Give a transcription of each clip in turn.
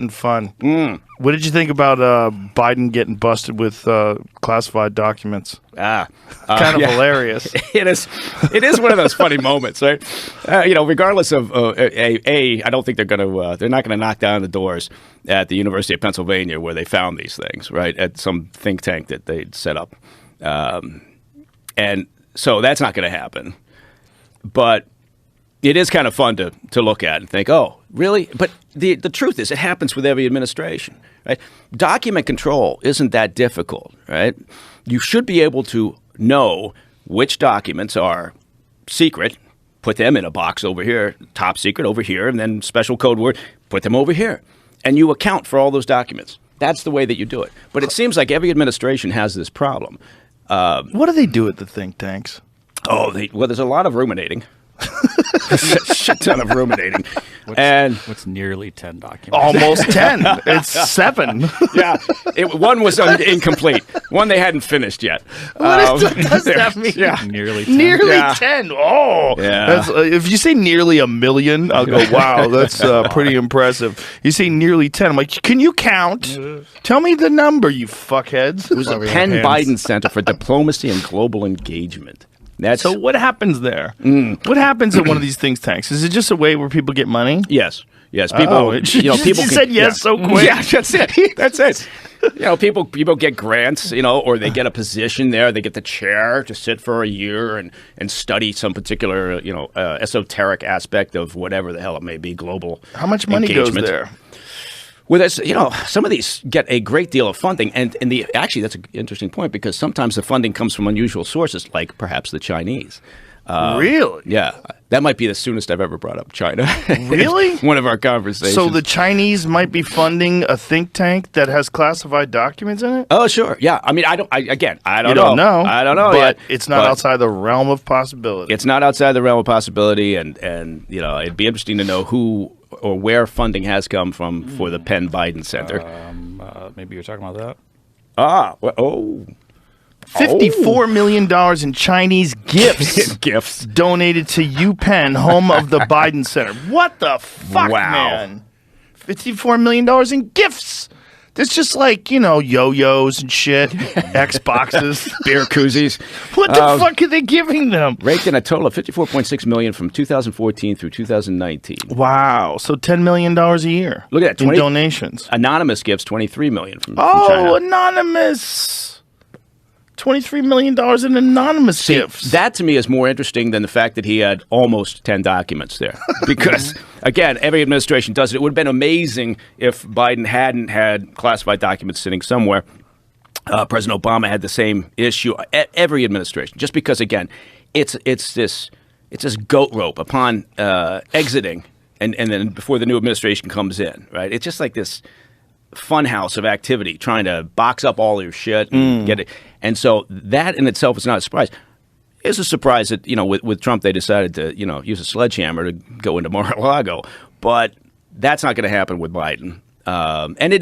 and fun. What did you think about Biden getting busted with classified documents? Kind of hilarious. It is one of those funny moments, right? Regardless of I don't think they're not gonna knock down the doors at the University of Pennsylvania where they found these things, right? At some think tank that they'd set up, and so that's not going to happen. But it is kind of fun to look at and think, oh, really? But the truth is, it happens with every administration, right? Document control isn't that difficult, right? You should be able to know which documents are secret, put them in a box over here, top secret over here, and then special code word, put them over here. And you account for all those documents. That's the way that you do it. But it seems like every administration has this problem. What do they do at the think tanks? Well, there's a lot of ruminating. A shit ton of ruminating. What's nearly 10 documents? Almost 10. It's 7. Yeah. One was incomplete. One they hadn't finished yet. What does that mean? Yeah. Nearly 10. Nearly 10. Oh. Yeah. If you say nearly 1,000,000, I'll go, wow, that's pretty impressive. You say nearly 10. I'm like, can you count? Tell me the number, you fuckheads. It was a Penn Biden Center for Diplomacy and Global Engagement. So what happens there? What happens at one of these think tanks? Is it just a way where people get money? Yes. People. People said yes so quick. Yeah, that's it. That's it. People get grants. Or they get a position there. They get the chair to sit for a year and study some particular esoteric aspect of whatever the hell it may be. Global. How much money goes there? Well, some of these get a great deal of funding, and actually that's an interesting point because sometimes the funding comes from unusual sources, like perhaps the Chinese. Really? Yeah, that might be the soonest I've ever brought up China. Really? One of our conversations. So the Chinese might be funding a think tank that has classified documents in it? Oh, sure. Yeah. I mean, I don't know. You don't know. I don't know but yet. It's not outside the realm of possibility. It's not outside the realm of possibility, and it'd be interesting to know who or where funding has come from for the Penn Biden Center. Maybe you're talking about that. $54 million in Chinese gifts donated to UPenn, home of the Biden Center. What the fuck, man? $54 million in gifts. It's just like, yo-yos and shit, Xboxes, beer koozies. What the fuck are they giving them? Raked in a total of $54.6 million from 2014 through 2019. Wow. So $10 million a year. Look at that. In donations. Anonymous gives $23 million from China. Oh, Anonymous. $23 million in anonymous gifts. That to me is more interesting than the fact that he had almost 10 documents there. Because, again, every administration does it. It would have been amazing if Biden hadn't had classified documents sitting somewhere. President Obama had the same issue. Every administration. Just because, again, it's this goat rope upon exiting and then before the new administration comes in, right? It's just like this funhouse of activity trying to box up all your shit and get it. And so that in itself is not a surprise. It's a surprise that, with Trump they decided to, use a sledgehammer to go into Mar-a-Lago. But that's not going to happen with Biden. And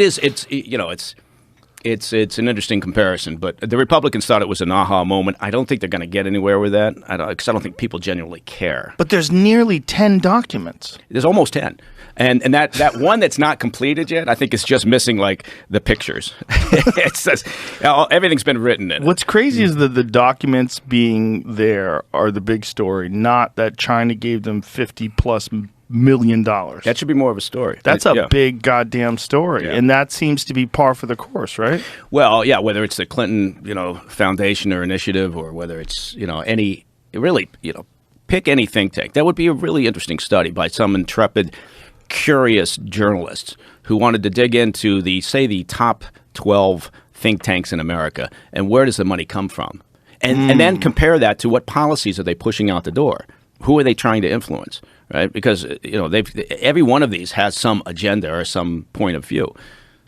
it's an interesting comparison. But the Republicans thought it was an aha moment. I don't think they're going to get anywhere with that because I don't think people genuinely care. But there's nearly 10 documents. There's almost 10. And that one that's not completed yet, I think is just missing like the pictures. It says everything's been written in it. What's crazy is that the documents being there are the big story, not that China gave them $50+ million. That should be more of a story. That's a big goddamn story, and that seems to be par for the course, right? Well, yeah, whether it's the Clinton, foundation or initiative, or whether it's pick any think tank. That would be a really interesting study by some intrepid, curious journalists who wanted to dig into the top 12 think tanks in America and where does the money come from, and then compare that to what policies are they pushing out the door. Who are they trying to influence? Right, because every one of these has some agenda or some point of view.